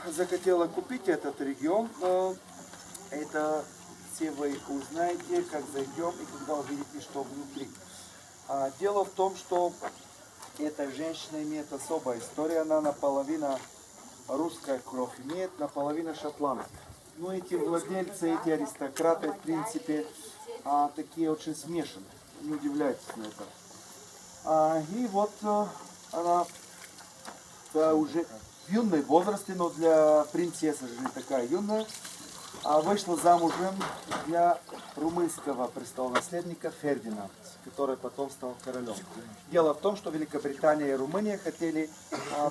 Захотела купить этот регион. Это все вы узнаете, как зайдем и когда увидите, что внутри. Дело в том, что эта женщина имеет особая история. Она наполовину русская кровь имеет, наполовину шотландская. Ну, эти владельцы, эти аристократы, в принципе, такие очень смешанные. Не удивляйтесь на это. И вот она уже в юной возрасте, но для принцессы же не такая юная, вышла замужем для румынского престолонаследника Фердинанда, который потом стал королем. Дело в том, что Великобритания и Румыния хотели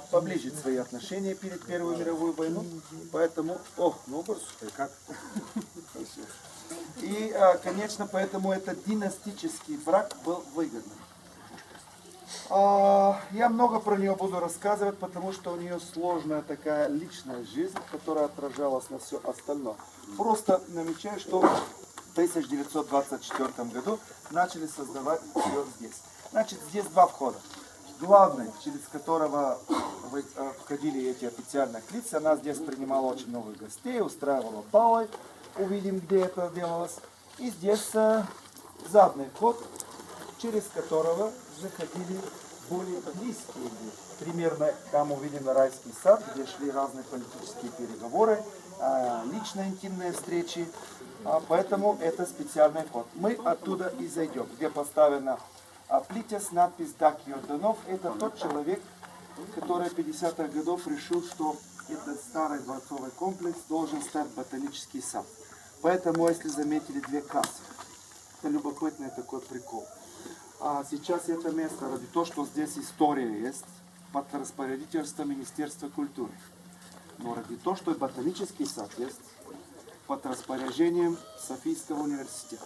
поближе свои отношения перед Первой мировой войной, поэтому... как? И, конечно, поэтому этот династический брак был выгодным. Я много про нее буду рассказывать, потому что у нее сложная такая личная жизнь, которая отражалась на все остальное. Просто намечаю, что в 1924 году начали создавать ее здесь. Значит, здесь два входа. Главный, через которого входили эти официальные лица, она здесь принимала очень много гостей, устраивала балы, увидим, где это делалось. И здесь задний вход, через которого заходили более близкие люди. Примерно там увидим райский сад, где шли разные политические переговоры, личные интимные встречи. Поэтому это специальный вход. Мы оттуда и зайдем, где поставлена плитя с надпись «Дак Йорданов». Это тот человек, который в 50-х годов решил, что этот старый дворцовый комплекс должен стать ботанический сад. Поэтому, если заметили, две кассы. Это любопытный такой прикол. Сейчас это место, ради того, что здесь история есть, под распорядительством Министерства культуры. Но ради того, что и ботанический сад есть, под распоряжением Софийского университета.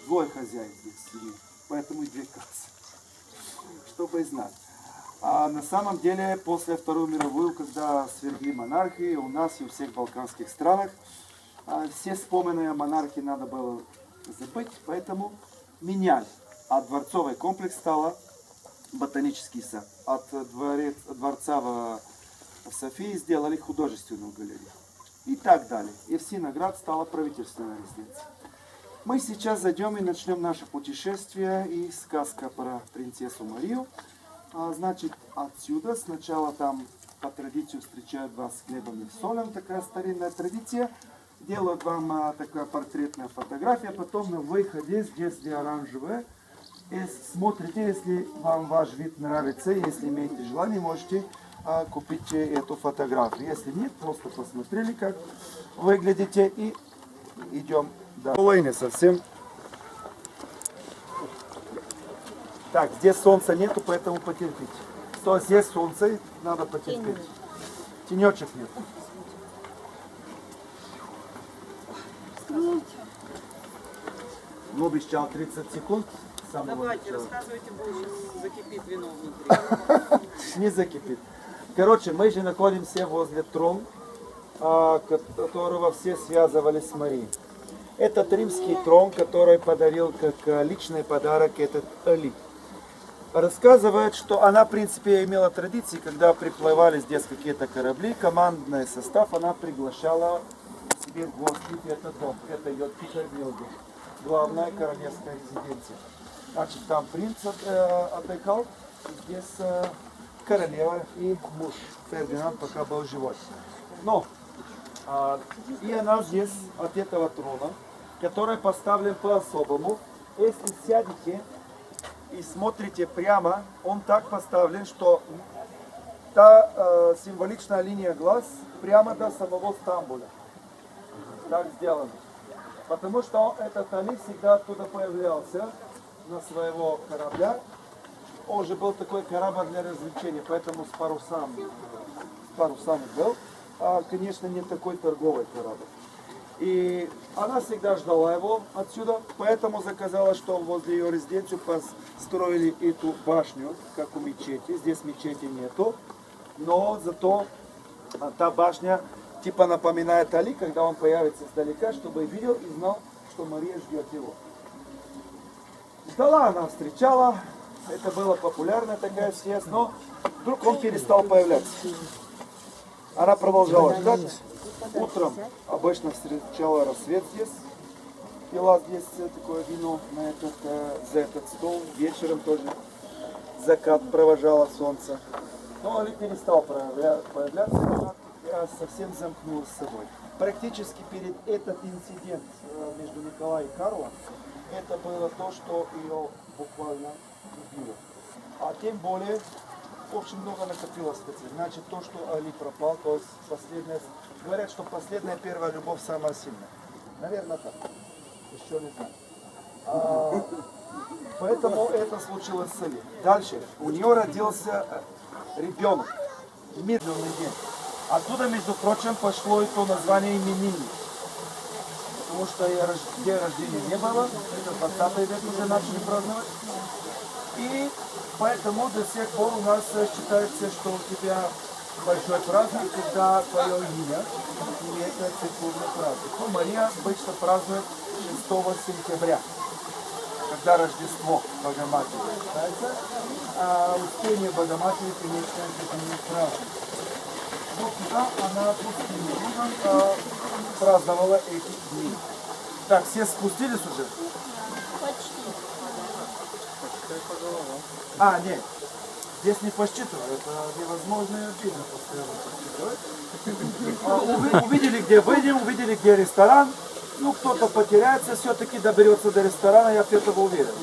Двое хозяев здесь сидит, поэтому и две кассы. Чтобы знать. На самом деле, после Второй мировой, когда свергли монархии, у нас и у всех балканских странах, все вспомины о монархии надо было забыть, поэтому меняли. А дворцовый комплекс стал ботанический сад. От дворца в Софии сделали художественную галерею. И так далее. И в Синоград стала правительственная резиденция. Мы сейчас зайдем и начнем наше путешествие и сказка про принцессу Марию. Значит, отсюда сначала там по традиции встречают вас с хлебом и солем, такая старинная традиция. Делают вам такая портретная фотография, потом на выходе здесь где оранжевая. И смотрите, если вам ваш вид нравится, если имеете желание, можете купить эту фотографию. Если нет, просто посмотрели, как выглядите, и идем дальше. Не совсем. Так, здесь солнца нету, поэтому потерпите. Что здесь солнце, надо потерпеть. Тенечек нет. Ну, обещал 30 секунд. Давайте, рассказывайте, сейчас закипит вино внутри. Не закипит. Короче, мы же находимся возле трона, которого все связывали с Марией. Этот римский трон, который подарил как личный подарок этот Али. Рассказывает, что она, в принципе, имела традиции, когда приплывали здесь какие-то корабли, командный состав, она приглашала себе в гости этот дом. Это ее Пикардилби, главная королевская резиденция. Значит, там принц отдыхал, здесь королева и муж Фердинанд пока был живой. Но и она здесь от этого трона, который поставлен по-особому. Если сядете и смотрите прямо, он так поставлен, что та символичная линия глаз прямо до самого Стамбуля. Так сделано. Потому что этот Али всегда оттуда появлялся на своего корабля. Он же был такой корабль для развлечения, поэтому с парусами был. Конечно, не такой торговый корабль. И она всегда ждала его отсюда, поэтому заказала, что возле ее резиденции построили эту башню, как у мечети. Здесь мечети нету, но зато та башня типа напоминает Али, когда он появится издалека, чтобы видел и знал, что Мария ждет его. Ждала, она встречала, это было популярная такая связь, но вдруг он перестал появляться. Она продолжала ждать. Утром обычно встречала рассвет здесь. Пила здесь такое вино за этот стол. Вечером тоже закат провожала солнце. Но Али перестал появляться, я совсем замкнулась с собой. Практически перед этот инцидент между Николаем и Карлом, это было то, что ее буквально убило. А тем более, очень много накопилось. Значит, то, что Али пропал, то есть последняя, говорят, что последняя первая любовь самая сильная. Наверное, так. Еще не знаю. Поэтому это случилось с Али. Дальше. У нее родился ребенок. Медленный день. Оттуда, между прочим, пошло и то название именинник. Потому что день рождения не было. Это 20 век уже начали праздновать. И поэтому до сих пор у нас считается, что у тебя большой праздник, когда твое имя, и это церковный праздник. Ну, Мария обычно празднует 6 сентября, когда Рождество Богоматери считается, а Успение Богоматери, конечно, это не праздник. Вот туда она пустым праздновала эти дни. Так, все спустились уже? А, нет. Здесь не посчитывают, это невозможно и обидно посчитывать. Увидели, где выйдем, увидели, где ресторан. Ну, кто-то потеряется, все-таки доберется до ресторана, я в этом уверен.